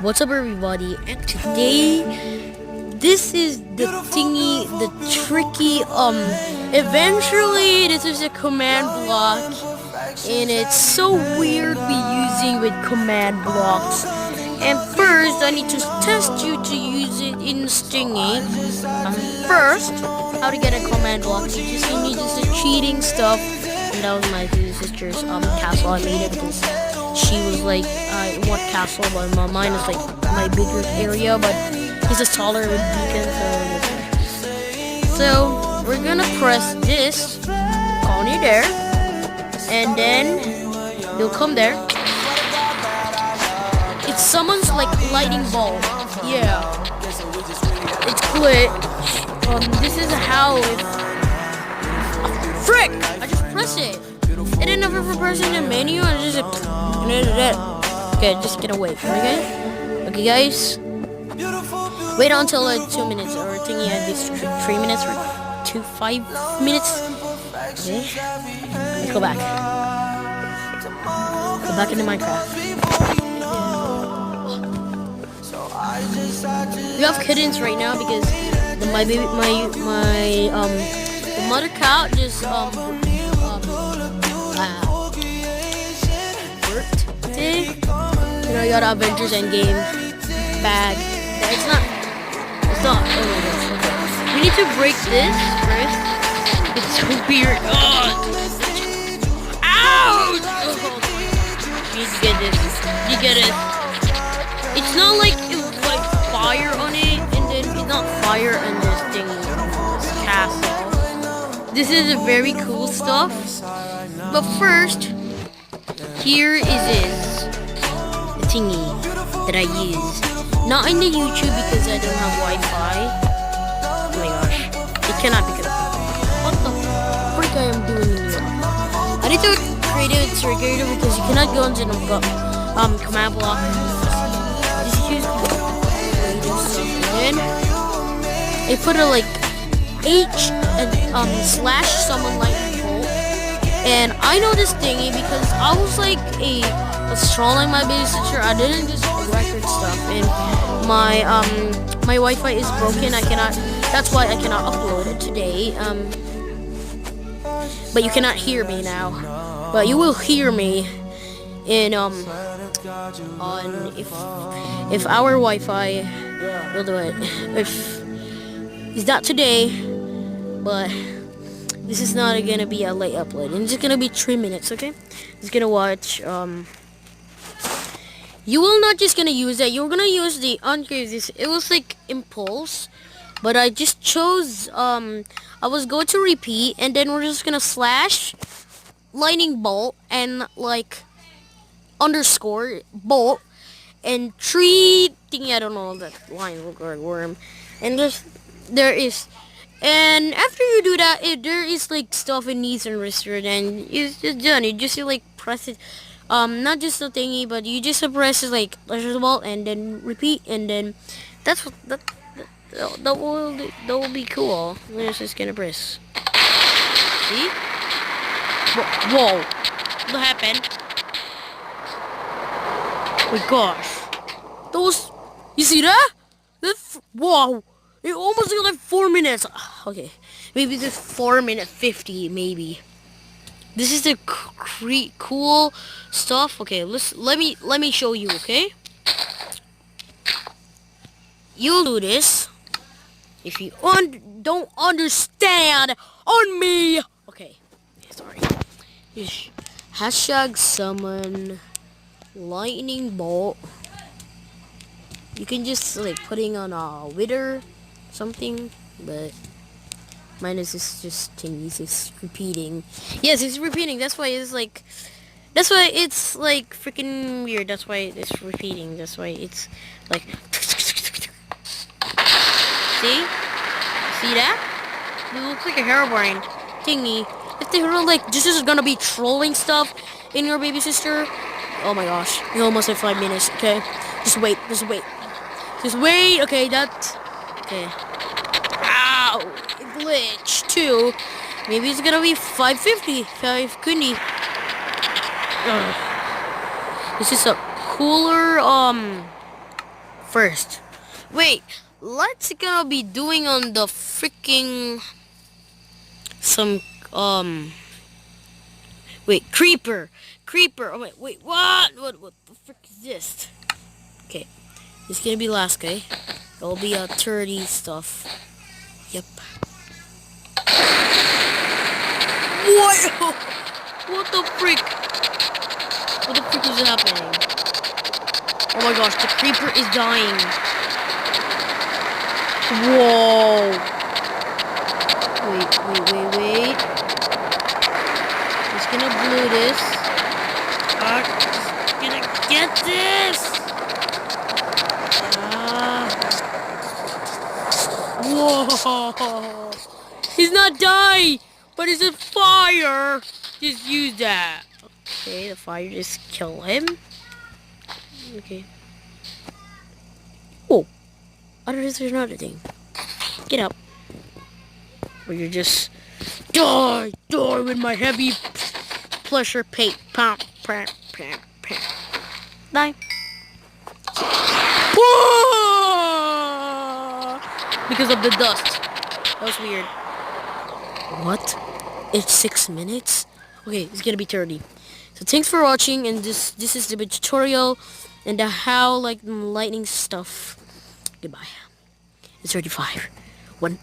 What's up everybody, and today this is the thingy, the tricky eventually this is a command block, and it's so weird we using with command blocks. And first I need to test you to use it in Stingy. First, how to get a command block. You need just the cheating stuff, and that was my sister's castle. I made it because she was like, I want castle, but mine is like my bigger area, but he's just taller with beacon, so we're gonna press this colony there, and then they'll come there. It summons like lightning bolt. Yeah, it's glitch. This is how it. Frick! I just press it. And then never for pressing the menu and just okay, just get away. Okay guys. Wait until like 2 minutes or thingy at least 3 minutes or 5 minutes. Okay. Let's go back. Go back into Minecraft. We have kittens right now because the mother cow just and I got Avengers Endgame bag. It's not. Oh my gosh. Okay. We need to break this first. It's so weird. Ouch! You get this. You get it. It's not like it was like fire on it, and then it's not fire on this thing. This castle. This is a very cool stuff. But first, here is the thingy that I use. Not in the YouTube because I don't have Wi-Fi. Oh my gosh. It cannot be good. What the frick I am doing here? I need to create a trigger because you cannot go into the command block. Just use and then I put a like H and slash summon lightning bolt. And I know this thingy because I was like was trolling my babysitter. I didn't just record stuff, and my Wi-Fi is broken. That's why I cannot upload it today. But you cannot hear me now. But you will hear me in on if our Wi-Fi will do it. If it's not today, but this is not gonna be a late upload. It's just gonna be 3 minutes, okay? It's gonna watch. You will not just gonna use that. You're gonna use the this. It was like impulse, but I just chose. I was going to repeat, and then we're just gonna slash lightning bolt and like underscore bolt and tree thingy. I don't know that line look like worm, and just there is. And after you do that, there is like stuff it needs and restored, and it's just done. You just like press it, not just the thingy, but you just press it like the ball and then repeat, and then that's what that will be cool. We're just gonna press. See? Whoa! What happened? Oh my gosh! Those, you see that? Whoa! It almost took like 4 minutes. Okay, maybe just 4 minutes 50, maybe. This is the cool stuff. Okay, let me show you. Okay, you'll do this if you don't understand on me. Okay, sorry. Hashtag summon lightning bolt. You can just like putting on a wither. Something, but mine is just thingies. It's repeating. Yes, it's repeating. That's why it's like freaking weird. That's why it's repeating. That's why it's like. See that? It looks like a hairbrain thingy. If they were like, this is gonna be trolling stuff in your baby sister. Oh my gosh, you almost have 5 minutes. Okay, just wait. Okay, that. Okay. Ow! It glitched too. Maybe it's gonna be 550. This is a cooler first. Wait, let's gonna be doing on the freaking some wait, creeper. Creeper. Oh wait, what the frick is this? Okay. This is gonna be last, okay? It'll be a 30 stuff. Yep. What? What the frick? What the frick is happening? Oh my gosh, the creeper is dying. Whoa. Wait. Just gonna blow this. Just gonna get this. Whoa. He's not dying, but it's a fire. Just use that. Okay, the fire just kill him. Okay. Oh, there's another thing. Get up. Or you're just die with my heavy pressure plate. Pam. Die. Whoa! Because of the dust. That was weird. What? It's 6 minutes? Okay, it's gonna be 30. So thanks for watching, and this is the tutorial and the how like lightning stuff. Goodbye. It's 35. 1